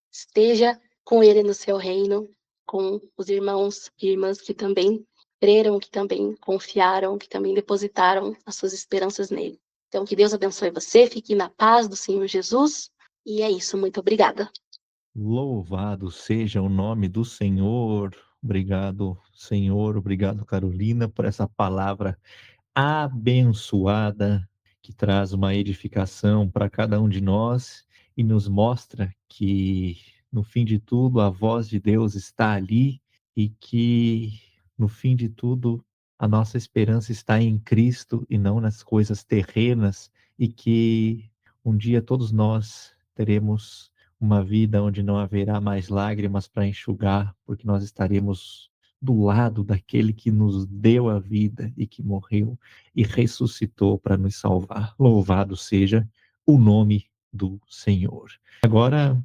esteja com ele no seu reino, com os irmãos e irmãs que também creram, que também confiaram, que também depositaram as suas esperanças nele. Então, que Deus abençoe você, fique na paz do Senhor Jesus, e é isso, muito obrigada. Louvado seja o nome do Senhor. Obrigado, Senhor. Obrigado, Carolina, por essa palavra abençoada que traz uma edificação para cada um de nós e nos mostra que, no fim de tudo, a voz de Deus está ali e que, no fim de tudo, a nossa esperança está em Cristo e não nas coisas terrenas, e que um dia todos nós teremos uma vida onde não haverá mais lágrimas para enxugar, porque nós estaremos do lado daquele que nos deu a vida e que morreu e ressuscitou para nos salvar. Louvado seja o nome do Senhor. Agora,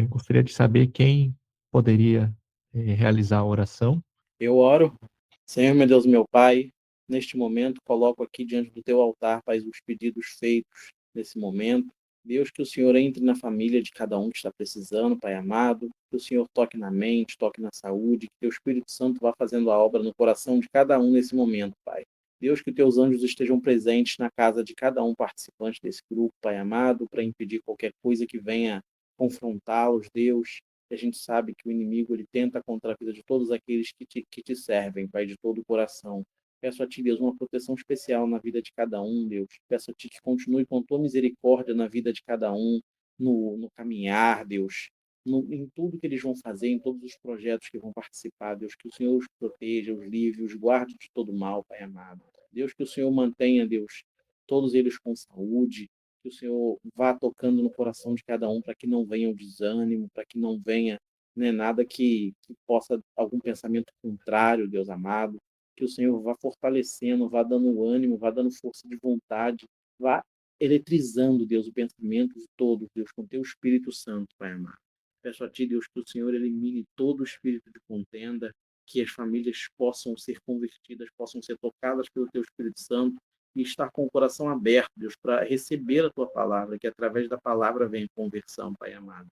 gostaria de saber quem poderia realizar a oração. Eu oro. Senhor, meu Deus, meu Pai, neste momento coloco aqui diante do teu altar, Pai, os pedidos feitos nesse momento. Deus, que o Senhor entre na família de cada um que está precisando, Pai amado, que o Senhor toque na mente, toque na saúde, que o Espírito Santo vá fazendo a obra no coração de cada um nesse momento, Pai. Deus, que os teus anjos estejam presentes na casa de cada um participante desse grupo, Pai amado, para impedir qualquer coisa que venha confrontá-los, Deus. A gente sabe que o inimigo ele tenta contra a vida de todos aqueles que te servem, Pai, de todo o coração. Peço a Ti, Deus, uma proteção especial na vida de cada um, Deus. Peço a Ti que continue com Tua misericórdia na vida de cada um, no caminhar, Deus, em tudo que eles vão fazer, em todos os projetos que vão participar, Deus, que o Senhor os proteja, os livre, os guarde de todo mal, Pai amado. Deus, que o Senhor mantenha, Deus, todos eles com saúde, que o Senhor vá tocando no coração de cada um para que não venha o desânimo, para que não venha, né, nada que possa, algum pensamento contrário, Deus amado, que o Senhor vá fortalecendo, vá dando ânimo, vá dando força de vontade, vá eletrizando, Deus, o pensamento de todos, Deus, com teu Espírito Santo, Pai amado. Peço a Ti, Deus, que o Senhor elimine todo o espírito de contenda, que as famílias possam ser convertidas, possam ser tocadas pelo teu Espírito Santo, e estar com o coração aberto, Deus, para receber a Tua palavra, que através da palavra vem a conversão, Pai amado.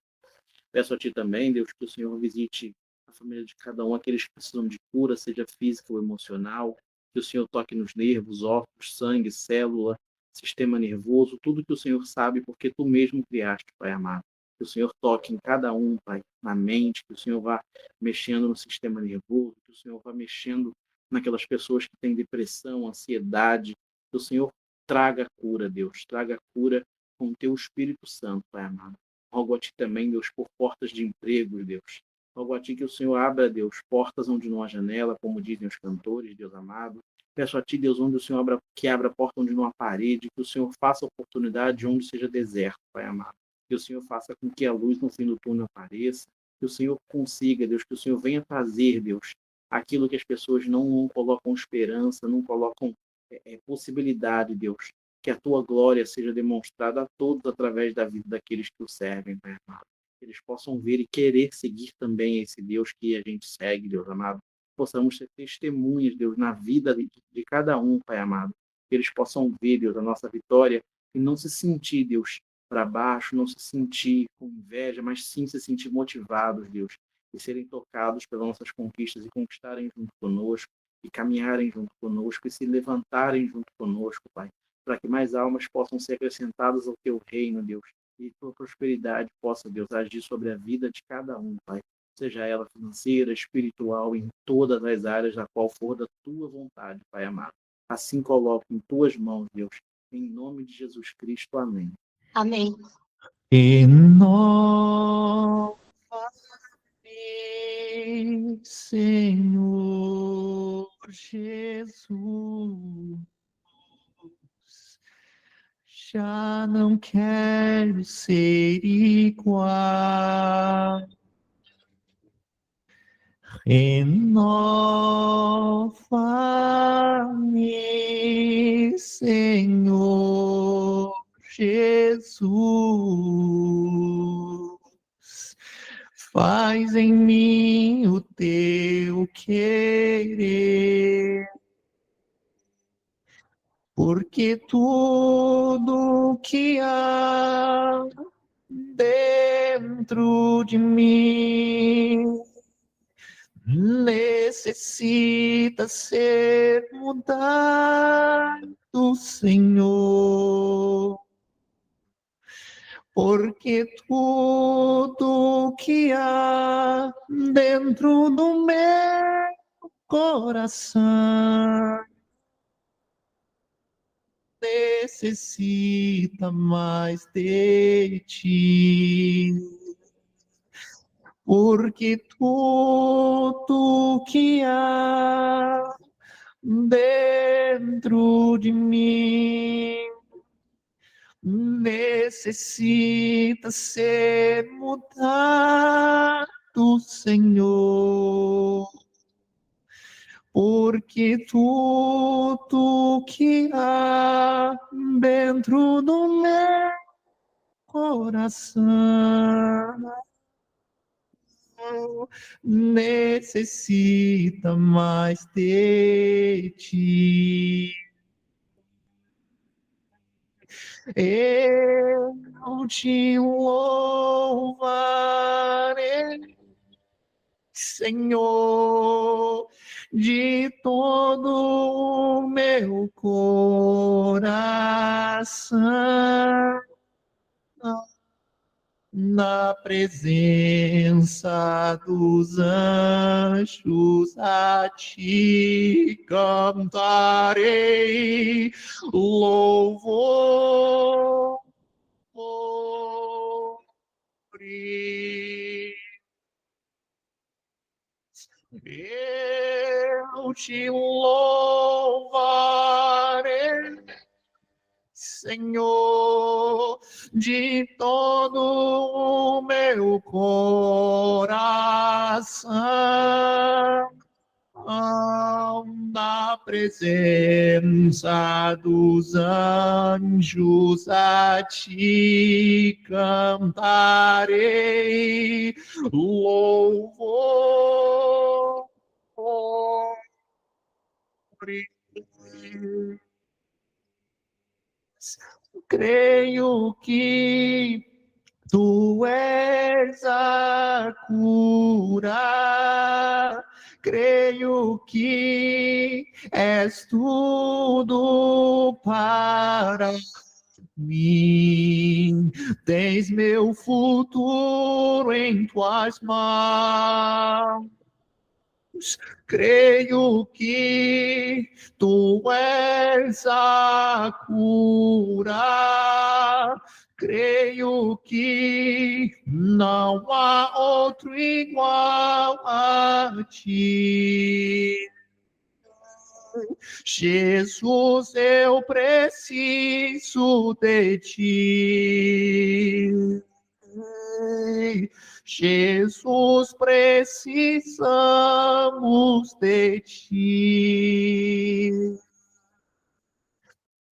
Peço a Ti também, Deus, que o Senhor visite a família de cada um, aqueles que precisam de cura, seja física ou emocional, que o Senhor toque nos nervos, órgãos, sangue, célula, sistema nervoso, tudo que o Senhor sabe, porque Tu mesmo criaste, Pai amado. Que o Senhor toque em cada um, Pai, na mente, que o Senhor vá mexendo no sistema nervoso, que o Senhor vá mexendo naquelas pessoas que têm depressão, ansiedade, que o Senhor traga cura, Deus, traga cura com o Teu Espírito Santo, Pai amado. Rogo a Ti também, Deus, por portas de emprego, Deus. Rogo a Ti que o Senhor abra, Deus, portas onde não há janela, como dizem os cantores, Deus amado. Peço a Ti, Deus, onde o Senhor abra a porta onde não há parede, que o Senhor faça oportunidade onde seja deserto, Pai amado. que o Senhor faça com que a luz no fim do túnel apareça, que o Senhor consiga, Deus, que o Senhor venha trazer, Deus, aquilo que as pessoas não colocam esperança, não colocam possibilidade, Deus, que a tua glória seja demonstrada a todos através da vida daqueles que o servem, Pai amado. Que eles possam ver e querer seguir também esse Deus que a gente segue, Deus amado. Possamos ser testemunhas, Deus, na vida de cada um, Pai amado. Que eles possam ver, Deus, a nossa vitória e não se sentir, Deus, para baixo, não se sentir com inveja, mas sim se sentir motivados, Deus, e serem tocados pelas nossas conquistas e conquistarem junto conosco, e caminharem junto conosco, e se levantarem junto conosco, Pai, para que mais almas possam ser acrescentadas ao teu reino, Deus, e tua prosperidade possa, Deus, agir sobre a vida de cada um, Pai, seja ela financeira, espiritual, em todas as áreas da qual for da tua vontade, Pai amado. Assim coloco em tuas mãos, Deus, em nome de Jesus Cristo. Amém. Amém. Renova-me, Senhor Jesus, já não quero ser igual. Renova-me, Senhor Jesus, faz em mim o teu querer, porque tudo que há dentro de mim necessita ser mudado, Senhor, porque tudo que há dentro do meu coração necessita mais de ti. Porque tudo que há dentro de mim necessita ser mudado, Senhor. Porque tudo que há dentro do meu coração necessita mais de ti. Eu te louvarei, Senhor, de todo o meu coração, na presença dos anjos a ti cantarei louvor. Eu te louvarei, Senhor, de todo o meu coração, na presença dos anjos a ti cantarei louvor. Creio que tu és a cura, creio que és tudo para mim. Tens meu futuro em tuas mãos. Creio que tu és a cura, creio que não há outro igual a ti. Jesus, eu preciso de ti. Jesus, precisamos de ti.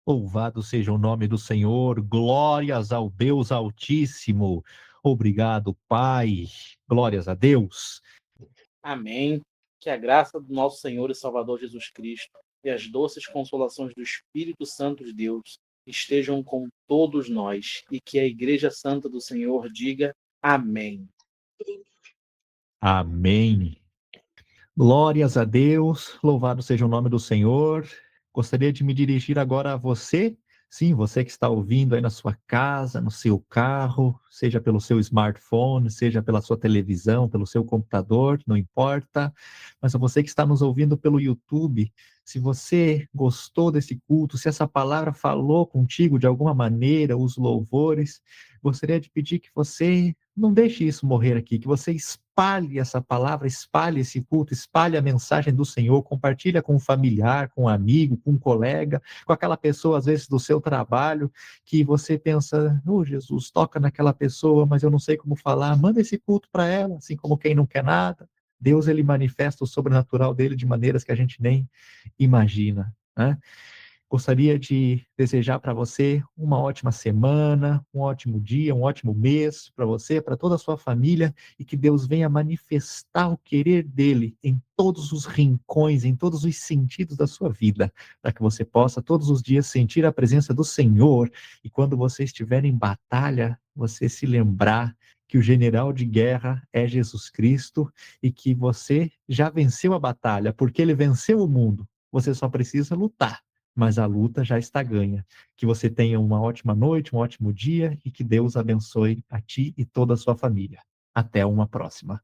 Louvado seja o nome do Senhor, glórias ao Deus Altíssimo. Obrigado, Pai. Glórias a Deus. Amém. Que a graça do nosso Senhor e Salvador Jesus Cristo e as doces consolações do Espírito Santo de Deus estejam com todos nós e que a Igreja Santa do Senhor diga amém. Amém. Glórias a Deus, louvado seja o nome do Senhor. Gostaria de me dirigir agora a você, sim, você que está ouvindo aí na sua casa, no seu carro, seja pelo seu smartphone, seja pela sua televisão, pelo seu computador, não importa, mas a você que está nos ouvindo pelo YouTube, se você gostou desse culto, se essa palavra falou contigo de alguma maneira, os louvores, gostaria de pedir que você não deixe isso morrer aqui, que você espalhe essa palavra, espalhe esse culto, espalhe a mensagem do Senhor, compartilha com um familiar, com um amigo, com um colega, com aquela pessoa, às vezes, do seu trabalho, que você pensa, Jesus, toca naquela pessoa, mas eu não sei como falar, manda esse culto para ela, assim como quem não quer nada. Deus, ele manifesta o sobrenatural dele de maneiras que a gente nem imagina, né? Gostaria de desejar para você uma ótima semana, um ótimo dia, um ótimo mês para você, para toda a sua família, e que Deus venha manifestar o querer dele em todos os rincões, em todos os sentidos da sua vida, para que você possa todos os dias sentir a presença do Senhor, e quando você estiver em batalha, você se lembrar que o general de guerra é Jesus Cristo e que você já venceu a batalha, porque ele venceu o mundo. Você só precisa lutar, mas a luta já está ganha. Que você tenha uma ótima noite, um ótimo dia e que Deus abençoe a ti e toda a sua família. Até uma próxima.